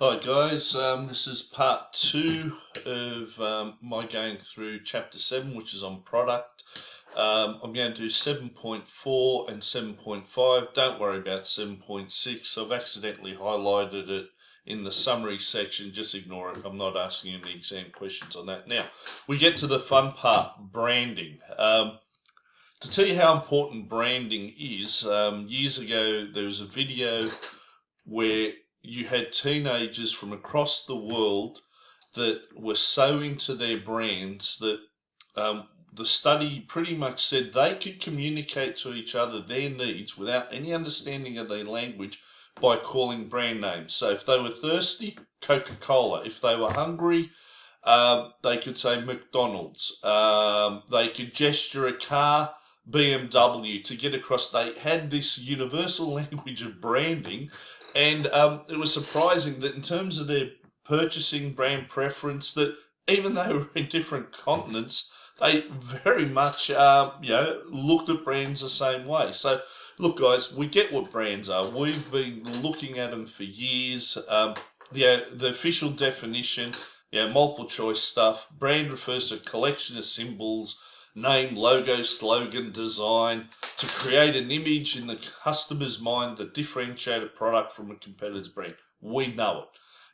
Hi guys, this is part 2 of my going through chapter 7, which is on product. I'm going to do 7.4 and 7.5. Don't worry about 7.6. I've accidentally highlighted it in the summary section. Just ignore it. I'm not asking any exam questions on that. Now, we get to the fun part, branding. To tell you how important branding is, years ago there was a video where you had teenagers from across the world that were so into their brands that the study pretty much said they could communicate to each other their needs without any understanding of their language by calling brand names. So if they were thirsty, Coca-Cola. If they were hungry, they could say McDonald's. They could gesture a car, BMW, to get across. They had this universal language of branding. And it was surprising that in terms of their purchasing brand preference, that even though they were in different continents, they very much looked at brands the same way. So look guys, we get what brands are. We've been looking at them for years. The official definition, multiple choice stuff. Brand refers to a collection of symbols, name, logo, slogan, design, to create an image in the customer's mind that differentiates a product from a competitor's brand. We know it.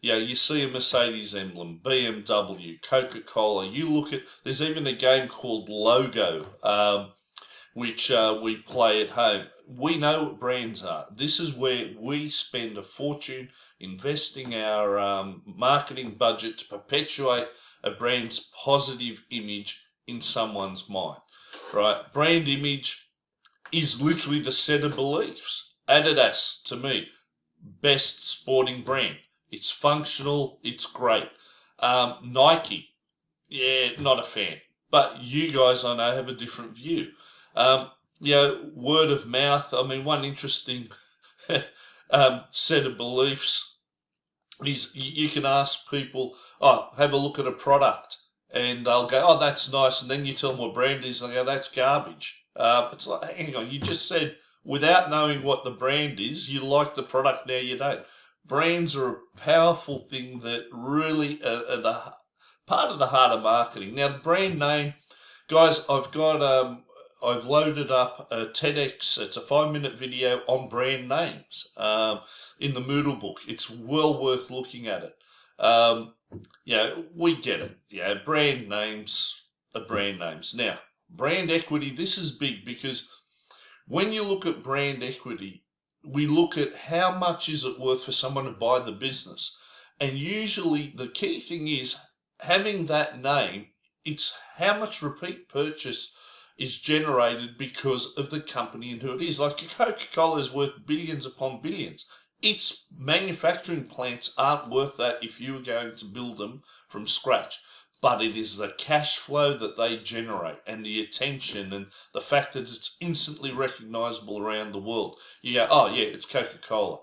You see a Mercedes emblem, BMW, Coca-Cola. You look at, there's even a game called Logo, which we play at home. We know what brands are. This is where we spend a fortune investing our marketing budget to perpetuate a brand's positive image in someone's mind, right? Brand image is literally the set of beliefs. Adidas, to me, best sporting brand. It's functional, it's great. Nike, not a fan. But you guys, I know, have a different view. Word of mouth. I mean, one interesting set of beliefs is you can ask people, have a look at a product. And they'll go, oh, that's nice. And then you tell them what brand it is, and they go, that's garbage. It's like, hang on, you just said without knowing what the brand is, you like the product, now you don't. Brands are a powerful thing that really are the part of the heart of marketing. Now, the brand name, guys, I've loaded up a TEDx. It's a 5-minute video on brand names in the Moodle book. It's well worth looking at it. We get it. Brand names are brand names. Now, brand equity, this is big because when you look at brand equity, we look at how much is it worth for someone to buy the business. And usually the key thing is having that name, it's how much repeat purchase is generated because of the company and who it is. Like Coca-Cola is worth billions upon billions. Its manufacturing plants aren't worth that if you were going to build them from scratch. But it is the cash flow that they generate and the attention and the fact that it's instantly recognizable around the world. You go, oh yeah, it's Coca-Cola.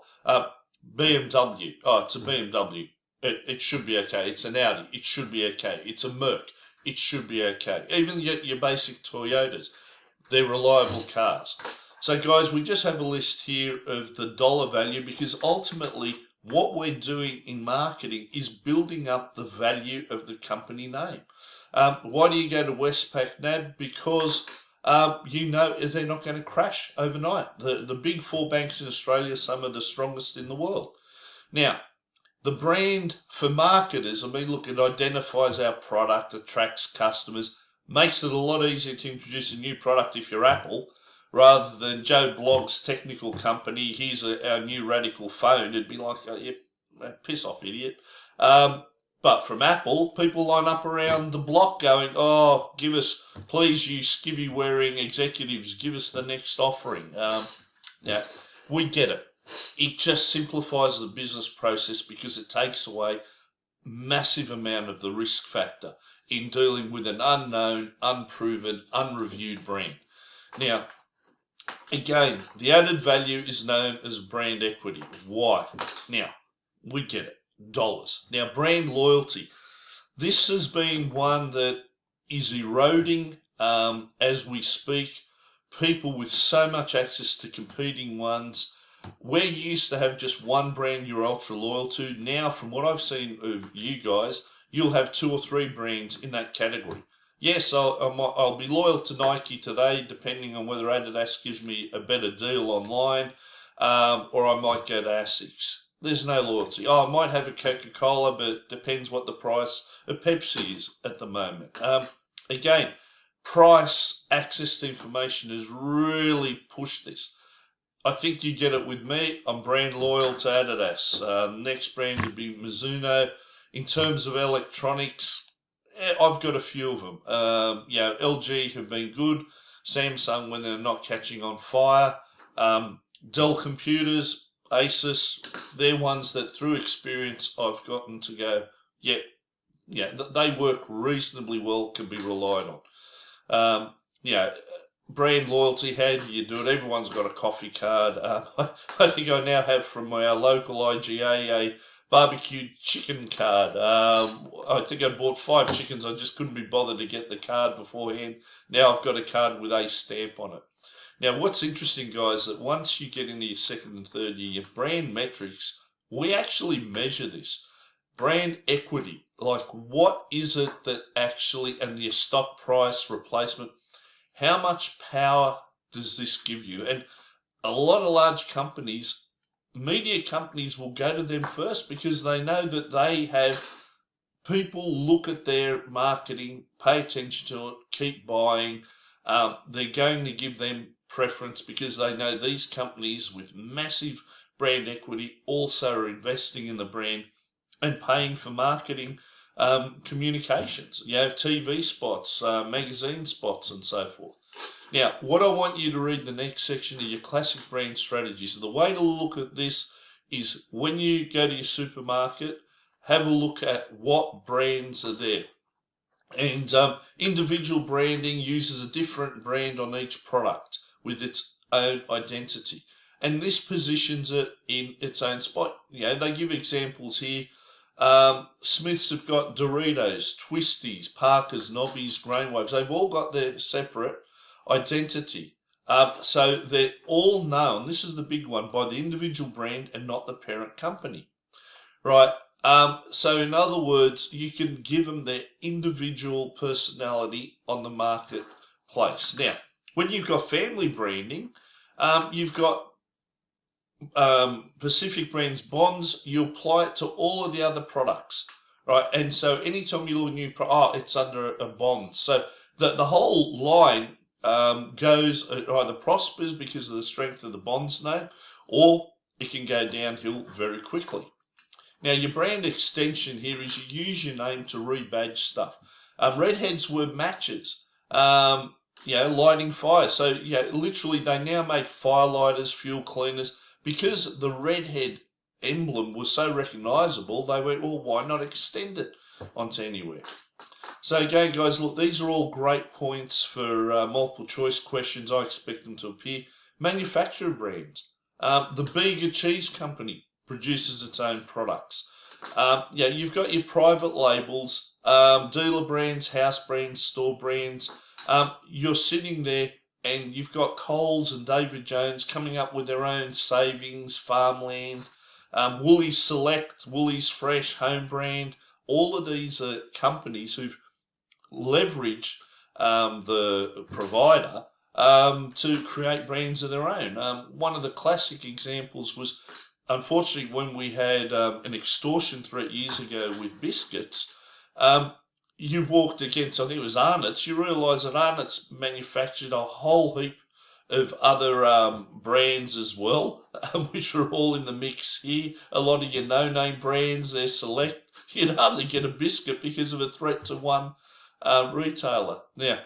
BMW, it's a BMW. It should be okay. It's an Audi. It should be okay. It's a Merc. It should be okay. Even your basic Toyotas, they're reliable cars. So guys, we just have a list here of the dollar value because ultimately what we're doing in marketing is building up the value of the company name. Why do you go to Westpac NAB? Because you know they're not going to crash overnight. The big 4 banks in Australia, some of the strongest in the world. Now, the brand for marketers, look, it identifies our product, attracts customers, makes it a lot easier to introduce a new product if you're Apple, rather than Joe Blogg's technical company, here's our new radical phone. It'd be like, piss off, idiot. But from Apple, people line up around the block going, oh, give us, please, you skivvy-wearing executives, give us the next offering. We get it. It just simplifies the business process because it takes away massive amount of the risk factor in dealing with an unknown, unproven, unreviewed brand. Now, again, the added value is known as brand equity. Why? Now, we get it. Dollars. Now, brand loyalty. This has been one that is eroding as we speak. People with so much access to competing ones where you used to have just one brand you're ultra loyal to, now from what I've seen of you guys, you'll have 2 or 3 brands in that category. Yes, I'll be loyal to Nike today, depending on whether Adidas gives me a better deal online, or I might go to Asics. There's no loyalty. Oh, I might have a Coca-Cola, but it depends what the price of Pepsi is at the moment. Again, price, access to information has really pushed this. I think you get it with me. I'm brand loyal to Adidas. Next brand would be Mizuno. In terms of electronics, I've got a few of them. LG have been good. Samsung when they're not catching on fire. Dell computers, Asus, they're ones that through experience I've gotten to go, they work reasonably well, can be relied on. Brand loyalty, how do you do it? Everyone's got a coffee card. I think I now have from our local IGA a barbecue chicken card. I think I bought 5 chickens. I just couldn't be bothered to get the card beforehand. Now I've got a card with a stamp on it. Now, what's interesting, guys, that once you get into your second and third year, your brand metrics, we actually measure this. Brand equity, like what is it that actually, and your stock price replacement, how much power does this give you? And a lot of large companies, media companies will go to them first because they know that they have people look at their marketing, pay attention to it, keep buying. They're going to give them preference because they know these companies with massive brand equity also are investing in the brand and paying for marketing communications, TV spots, magazine spots, and so forth. Now, what I want you to read the next section of your classic brand strategies. The way to look at this is when you go to your supermarket, have a look at what brands are there. And individual branding uses a different brand on each product with its own identity. And this positions it in its own spot. They give examples here. Smiths have got Doritos, Twisties, Parkers, Nobbies, Grainwaves. They've all got their separate identity. So they're all known, this is the big one, by the individual brand and not the parent company. Right? So in other words, you can give them their individual personality on the marketplace. Now, when you've got family branding, you've got Pacific Brands bonds, you apply it to all of the other products, right? And so anytime you look at a new product, it's under a bond. So the whole line goes, either prospers because of the strength of the bonds name, or it can go downhill very quickly. Now, your brand extension here is you use your name to rebadge stuff. Redheads were matches. Lighting fires. So, literally they now make fire lighters, fuel cleaners. Because the redhead emblem was so recognisable, they went, well, why not extend it onto anywhere? So again, guys, look, these are all great points for multiple choice questions. I expect them to appear. Manufacturer brands. The Bega Cheese Company produces its own products. You've got your private labels, dealer brands, house brands, store brands. You're sitting there and you've got Coles and David Jones coming up with their own savings, farmland, Woolies Select, Woolies Fresh, Home Brand. All of these are companies who've leveraged the provider to create brands of their own. One of the classic examples was, unfortunately, when we had an extortion threat years ago with biscuits, you walked against, I think it was Arnott's, you realise that Arnott's manufactured a whole heap of other brands as well, which are all in the mix here. A lot of your no-name brands, they're select. You'd hardly get a biscuit because of a threat to one retailer. Now,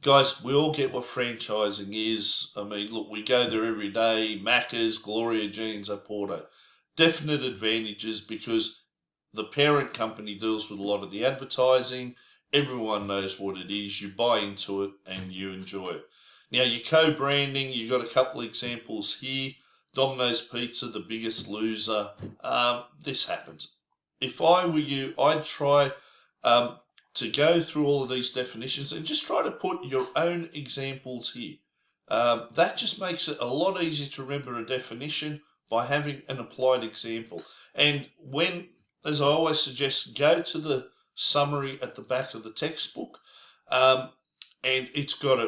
guys, we all get what franchising is. I mean, look, we go there every day. Macca's, Gloria Jeans, Porto. Definite advantages because the parent company deals with a lot of the advertising. Everyone knows what it is. You buy into it and you enjoy it. Now, your co-branding, you've got a couple of examples here. Domino's Pizza, the biggest loser. This happens. If I were you, I'd try to go through all of these definitions and just try to put your own examples here. That just makes it a lot easier to remember a definition by having an applied example. And when, as I always suggest, go to the summary at the back of the textbook. And it's got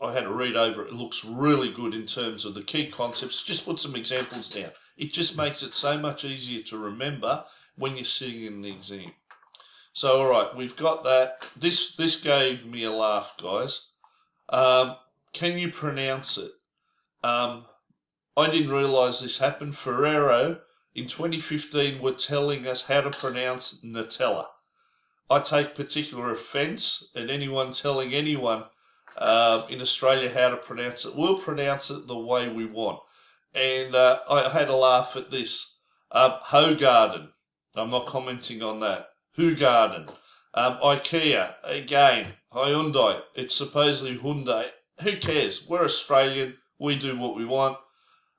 I had to read over it. It looks really good in terms of the key concepts. Just put some examples down. It just makes it so much easier to remember when you're sitting in the exam. So, all right, we've got that. This gave me a laugh, guys. Can you pronounce it? I didn't realise this happened. Ferrero in 2015 were telling us how to pronounce Nutella. I take particular offence at anyone telling anyone in Australia how to pronounce it. We'll pronounce it the way we want. And I had a laugh at this. Hogarden. I'm not commenting on that. Hogarden. IKEA. Again. Hyundai. It's supposedly Hyundai. Who cares? We're Australian. We do what we want.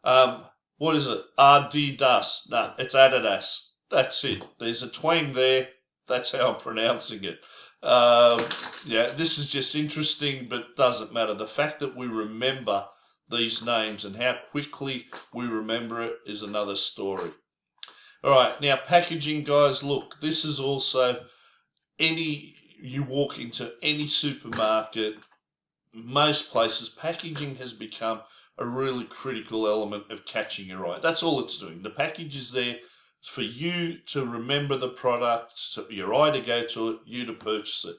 What is it? Adidas. No, it's Adidas. That's it. There's a twang there. That's how I'm pronouncing it. Yeah, this is just interesting, but doesn't matter. The fact that we remember these names and how quickly we remember it is another story. All right, now packaging, guys. Look, this is also you walk into any supermarket, most places, packaging has become a really critical element of catching your eye. That's all it's doing. The package is there for you to remember the product, your eye to go to it, you to purchase it.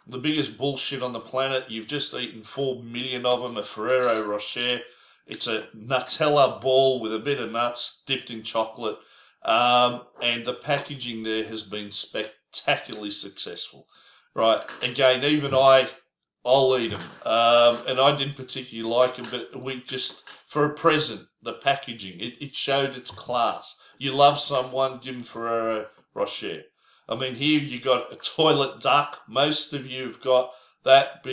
The biggest bullshit on the planet, you've just eaten 4 million of them, a Ferrero Rocher. It's a Nutella ball with a bit of nuts dipped in chocolate. And the packaging there has been spectacularly successful. Right, again, even I'll eat them. And I didn't particularly like them, but we just, for a present, the packaging, it showed its class. You love someone, give them Ferrero Rocher. I mean, here you got a toilet duck. Most of you have got that.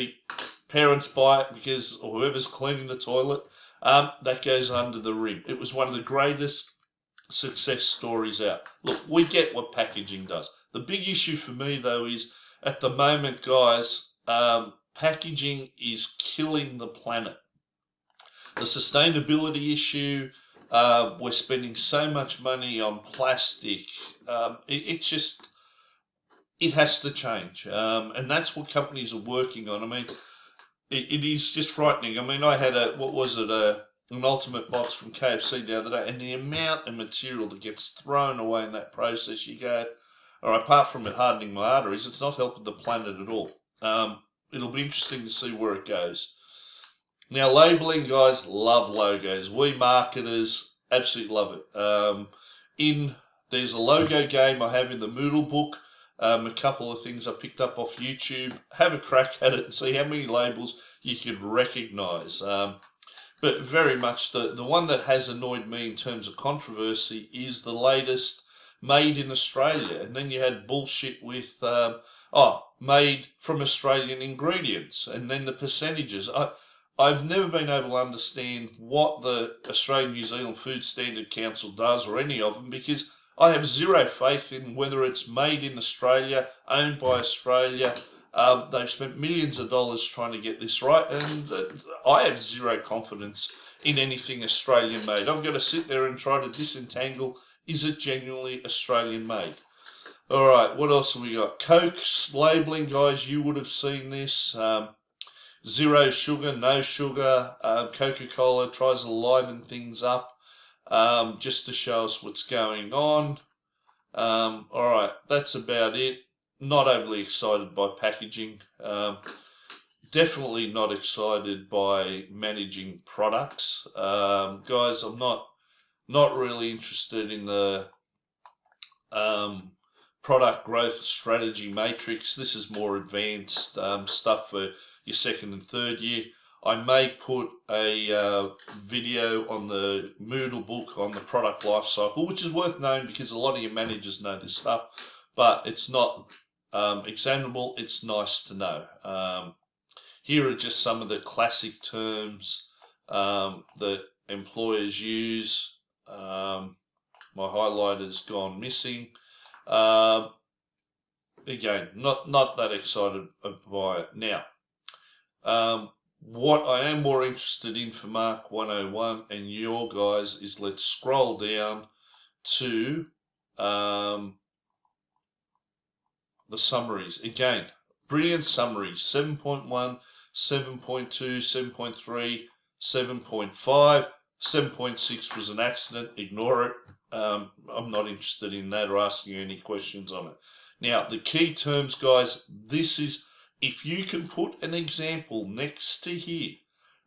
Parents buy it because, or whoever's cleaning the toilet, that goes under the rim. It was one of the greatest success stories out. Look, we get what packaging does. The big issue for me, though, is at the moment, guys, packaging is killing the planet. The sustainability issue, we're spending so much money on plastic. It has to change. And that's what companies are working on. I mean, it is just frightening. I mean, I had an ultimate box from KFC the other day, and the amount of material that gets thrown away in that process, you go, or apart from it hardening my arteries, it's not helping the planet at all. It'll be interesting to see where it goes. Now, labelling, guys, love logos. We marketers absolutely love it. There's a logo game I have in the Moodle book. A couple of things I picked up off YouTube. Have a crack at it and see how many labels you could recognise. But very much the one that has annoyed me in terms of controversy is the latest made in Australia. And then you had bullshit with, made from Australian ingredients. And then the percentages. I've never been able to understand what the Australian New Zealand Food Standard Council does, or any of them, because I have zero faith in whether it's made in Australia, owned by Australia. They've spent millions of dollars trying to get this right, and I have zero confidence in anything Australian made. I've got to sit there and try to disentangle, is it genuinely Australian made? All right, what else have we got? Coke's labelling, guys, you would have seen this. Zero sugar, no sugar. Coca-Cola tries to liven things up just to show us what's going on. All right, that's about it. Not overly excited by packaging. Definitely not excited by managing products. Guys, I'm not really interested in the product growth strategy matrix. This is more advanced stuff for your second and third year. I may put a video on the Moodle book on the product life cycle, which is worth knowing because a lot of your managers know this stuff, but it's not examinable. It's nice to know. Here are just some of the classic terms that employers use. My highlighter's gone missing. Again, not that excited by it. Now, What I am more interested in for Mark 101 and your guys is let's scroll down to the summaries. Again, brilliant summaries. 7.1, 7.2, 7.3, 7.5. 7.6 was an accident. Ignore it. I'm not interested in that or asking you any questions on it. Now, the key terms, guys, this is, if you can put an example next to here,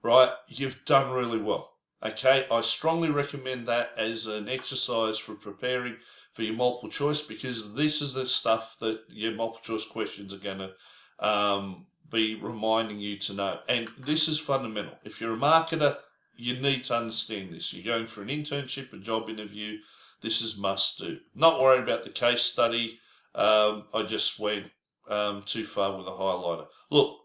right, you've done really well. Okay, I strongly recommend that as an exercise for preparing for your multiple choice, because this is the stuff that your multiple choice questions are going to be reminding you to know. And this is fundamental. If you're a marketer, you need to understand this. You're going for an internship, a job interview, this is must do. Not worried about the case study. I just went too far with a highlighter. Look,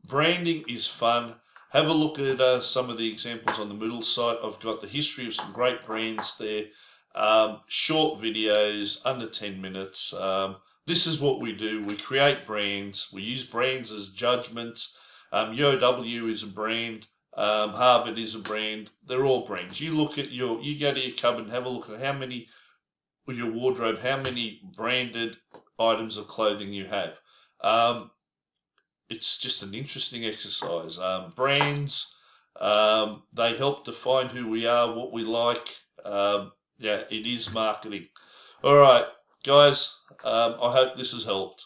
branding is fun. Have a look at some of the examples on the Moodle site. I've got the history of some great brands there. Short videos, under 10 minutes. This is what we do. We create brands. We use brands as judgments. UOW is a brand. Harvard is a brand. They're all brands. You look at you go to your cupboard and have a look at how many, or your wardrobe, how many branded items of clothing you have. It's just an interesting exercise. Brands, they help define who we are, what we like. Yeah, it is marketing. All right, guys, I hope this has helped.